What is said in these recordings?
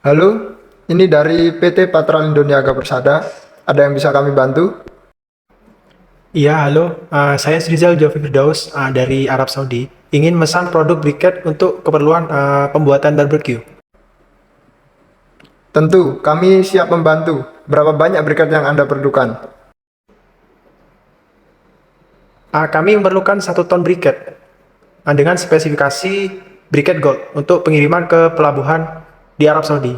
Halo, ini dari PT Patralindo Niaga Persada. Ada yang bisa kami bantu? Iya, halo. Saya Srizal Jovi Firdaus dari Arab Saudi. Ingin mesan produk briket untuk keperluan pembuatan barbecue. Tentu, kami siap membantu. Berapa banyak briket yang Anda perlukan? Kami memerlukan 1 ton briket dengan spesifikasi briket gold untuk pengiriman ke pelabuhan di Arab Saudi.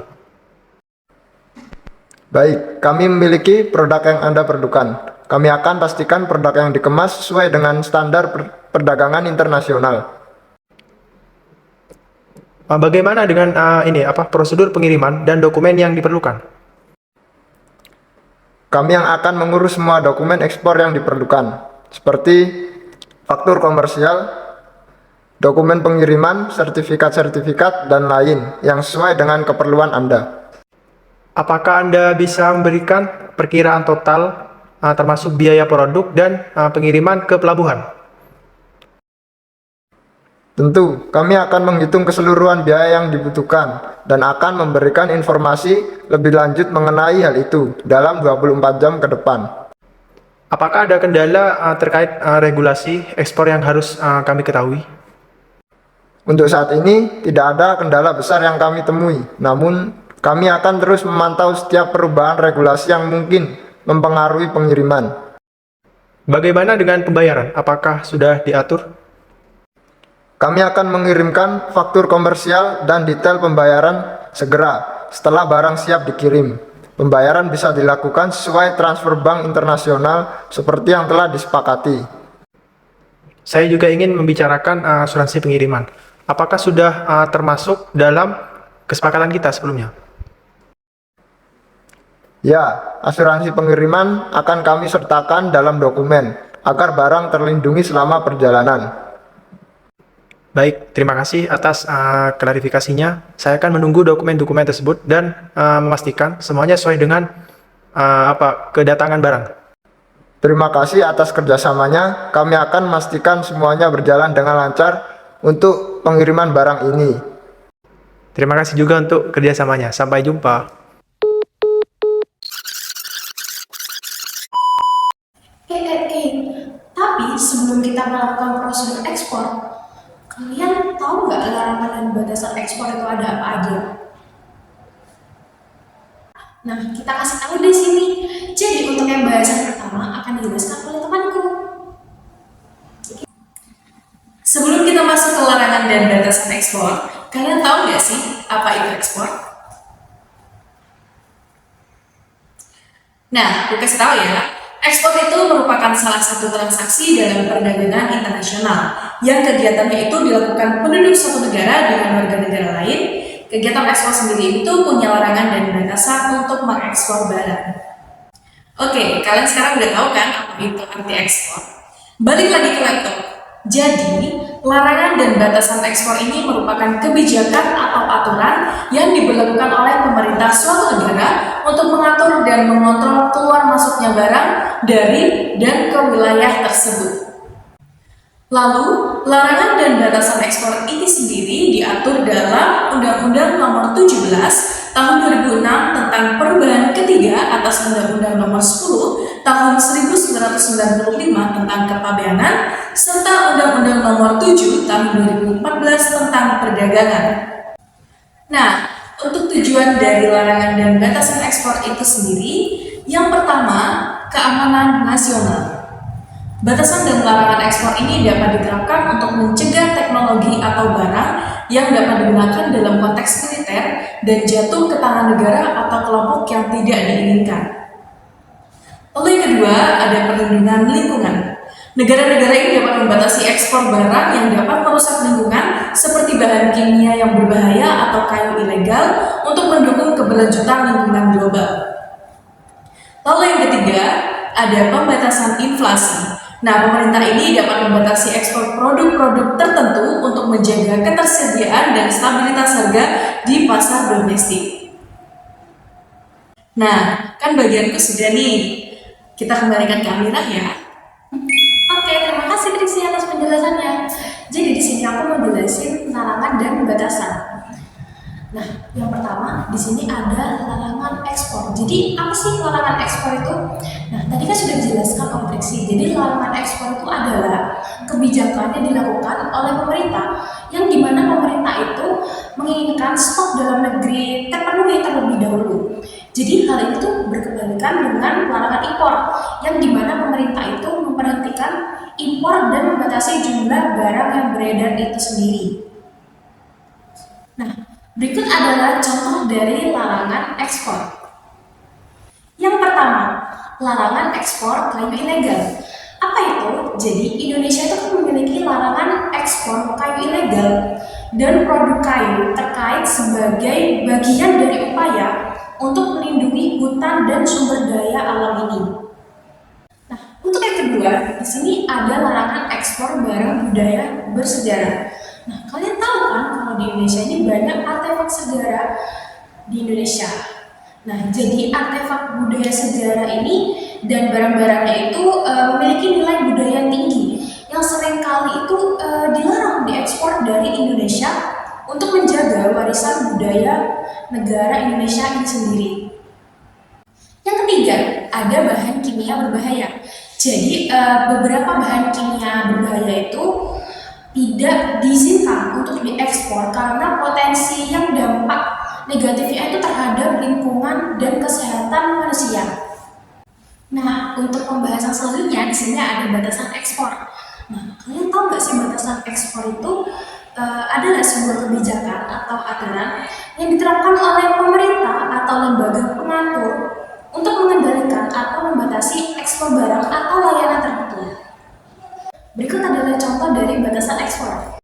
Baik, kami memiliki produk yang Anda perlukan. Kami akan pastikan produk yang dikemas sesuai dengan standar perdagangan internasional. Bagaimana dengan prosedur pengiriman dan dokumen yang diperlukan? Kami yang akan mengurus semua dokumen ekspor yang diperlukan, seperti faktur komersial, dokumen pengiriman, sertifikat-sertifikat, dan lain yang sesuai dengan keperluan Anda. Apakah Anda bisa memberikan perkiraan total termasuk biaya produk dan pengiriman ke pelabuhan? Tentu, kami akan menghitung keseluruhan biaya yang dibutuhkan dan akan memberikan informasi lebih lanjut mengenai hal itu dalam 24 jam ke depan. Apakah ada kendala terkait regulasi ekspor yang harus kami ketahui? Untuk saat ini, tidak ada kendala besar yang kami temui, namun kami akan terus memantau setiap perubahan regulasi yang mungkin mempengaruhi pengiriman. Bagaimana dengan pembayaran? Apakah sudah diatur? Kami akan mengirimkan faktur komersial dan detail pembayaran segera setelah barang siap dikirim. Pembayaran bisa dilakukan sesuai transfer bank internasional seperti yang telah disepakati. Saya juga ingin membicarakan asuransi pengiriman. Apakah sudah termasuk dalam kesepakatan kita sebelumnya? Ya, asuransi pengiriman akan kami sertakan dalam dokumen agar barang terlindungi selama perjalanan. Baik, terima kasih atas klarifikasinya. Saya akan menunggu dokumen-dokumen tersebut dan memastikan semuanya sesuai dengan kedatangan barang. Terima kasih atas kerjasamanya. Kami akan memastikan semuanya berjalan dengan lancar untuk pengiriman barang ini. Terima kasih juga untuk kerjasamanya. Sampai jumpa. Tapi sebelum kita melakukan prosedur ekspor, kalian tahu nggak larangan dan batasan ekspor itu ada apa aja? Nah, kita kasih tahu di sini. Jadi untuk yang bahasan pertama akan dijelaskan oleh temanku. Sebelum kita masuk ke larangan dan batasan ekspor, kalian tahu nggak sih apa itu ekspor? Nah, aku kasih tahu ya. Ekspor itu merupakan salah satu transaksi dalam perdagangan internasional yang kegiatannya itu dilakukan penduduk suatu negara dengan warga negara lain. Kegiatan ekspor sendiri itu punya larangan dan batasan untuk mengekspor barang. Oke, kalian sekarang udah tahu kan apa itu arti ekspor? Balik lagi ke laptop. Jadi, larangan dan batasan ekspor ini merupakan kebijakan atau aturan yang diberlakukan oleh pemerintah suatu negara untuk mengatur dan mengontrol keluar masuknya barang dari dan ke wilayah tersebut. Lalu, larangan dan batasan ekspor ini sendiri diatur dalam Undang-Undang Nomor 17 Tahun 2006 tentang perubahan ketiga atas Undang-Undang Nomor 10 Tahun 1995 tentang kepabeanan serta Undang-Undang Nomor 7 Tahun 2014 tentang perdagangan. Nah, untuk tujuan dari larangan dan batasan ekspor itu sendiri, yang pertama, keamanan nasional. Batasan dan larangan ekspor ini dapat diterapkan untuk mencegah teknologi atau barang yang dapat digunakan dalam konteks militer dan jatuh ke tangan negara atau kelompok yang tidak diinginkan. Lalu yang kedua, ada perlindungan lingkungan. Negara-negara ini dapat membatasi ekspor barang yang dapat merusak lingkungan seperti bahan kimia yang berbahaya atau kayu ilegal untuk mendukung keberlanjutan lingkungan global. Lalu yang ketiga, ada pembatasan inflasi. Nah, pemerintah ini dapat membatasi ekspor produk-produk tertentu untuk menjaga ketersediaan dan stabilitas harga di pasar domestik. Nah, kan bagianku sudah nih. Kita kembalikan ke Amirah ya. Oke, terima kasih Triksi atas penjelasannya. Jadi di sini aku mau jelasin larangan dan batasan. Nah, yang pertama di sini ada larangan ekspor. Jadi apa sih larangan ekspor itu? Nah, tadi kan sudah dijelaskan oleh Triksi. Jadi larangan ekspor itu adalah kebijakan yang dilakukan oleh pemerintah, yang dimana pemerintah itu menginginkan stok dalam negeri terpenuhi terlebih dahulu. Jadi hal itu berkebalikan dengan larangan impor, yang dimana pemerintah itu memberhentikan impor dan membatasi jumlah barang yang beredar itu sendiri. Nah, berikut adalah contoh dari larangan ekspor. Yang pertama, larangan ekspor kayu ilegal. Apa itu? Jadi Indonesia itu kan memiliki larangan ekspor kayu ilegal dan produk kayu terkait sebagai bagian dari upaya untuk melindungi hutan dan sumber daya alam ini. Nah, untuk yang kedua, di sini ada larangan ekspor barang budaya bersejarah. Nah, kalian tahu kan kalau di Indonesia ini banyak artefak sejarah di Indonesia. Nah, jadi artefak budaya sejarah ini dan barang-barangnya itu memiliki nilai budaya tinggi yang seringkali itu dilarang diekspor dari Indonesia untuk menjaga warisan budaya negara Indonesia ini sendiri. Yang ketiga, ada bahan kimia berbahaya. Jadi beberapa bahan kimia berbahaya itu tidak diizinkan untuk diekspor karena potensi yang dampak negatifnya itu terhadap lingkungan dan kesehatan manusia. Nah, untuk pembahasan selanjutnya di sini ada batasan ekspor. Nah, kalian tahu nggak sih batasan ekspor itu adalah sebuah kebijakan atau aturan yang diterapkan oleh pemerintah atau lembaga pengatur untuk mengendalikan atau membatasi ekspor barang atau layanan tertentu. Berikut adalah contoh dari batasan ekspor.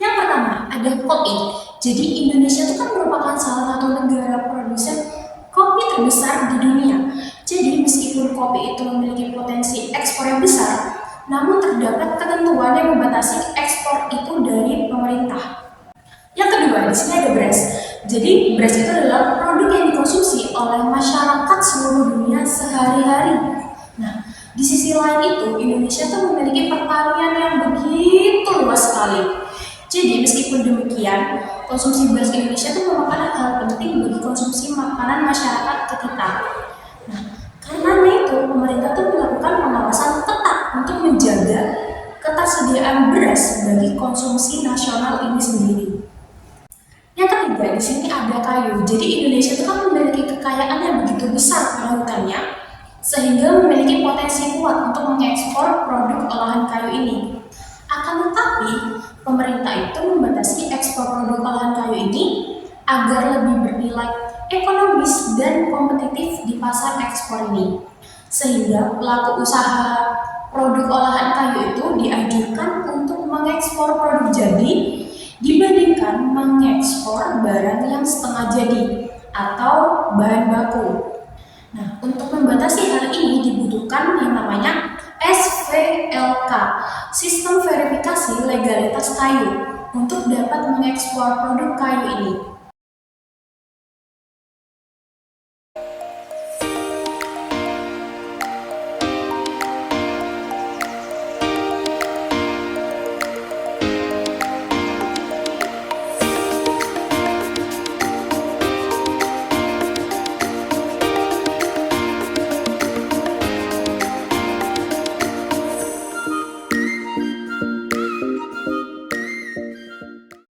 Yang pertama, ada kopi. Jadi Indonesia itu kan merupakan salah satu negara produsen kopi terbesar di dunia. Jadi meskipun kopi itu memiliki potensi ekspor yang besar, namun terdapat ketentuan yang membatasi ekspor itu dari pemerintah. Yang kedua, di sini ada beras. Jadi beras itu adalah produk yang dikonsumsi oleh masyarakat seluruh dunia sehari-hari. Nah, di sisi lain itu Indonesia tuh memiliki pertanian yang begitu luas sekali. Jadi meskipun demikian, konsumsi beras Indonesia itu merupakan hal penting bagi konsumsi makanan masyarakat kita. Nah, karena itu pemerintah tuh melakukan pengawasan ketat untuk menjaga ketersediaan beras bagi konsumsi nasional ini sendiri. Yang ketiga, di sini ada kayu. Jadi Indonesia itu kan memiliki kekayaan yang begitu besar kelautannya, sehingga memiliki potensi kuat untuk mengekspor produk olahan kayu ini. Akan tetapi, pemerintah itu membatasi ekspor produk olahan kayu ini agar lebih bernilai ekonomis dan kompetitif di pasar ekspor ini. Sehingga pelaku usaha produk olahan kayu itu dianjurkan untuk mengekspor produk jadi dibandingkan mengekspor barang yang setengah jadi atau bahan baku. Nah, untuk membatasi hal ini dibutuhkan yang namanya SVLK, Sistem Verifikasi Legalitas Kayu, untuk dapat mengekspor produk kayu ini.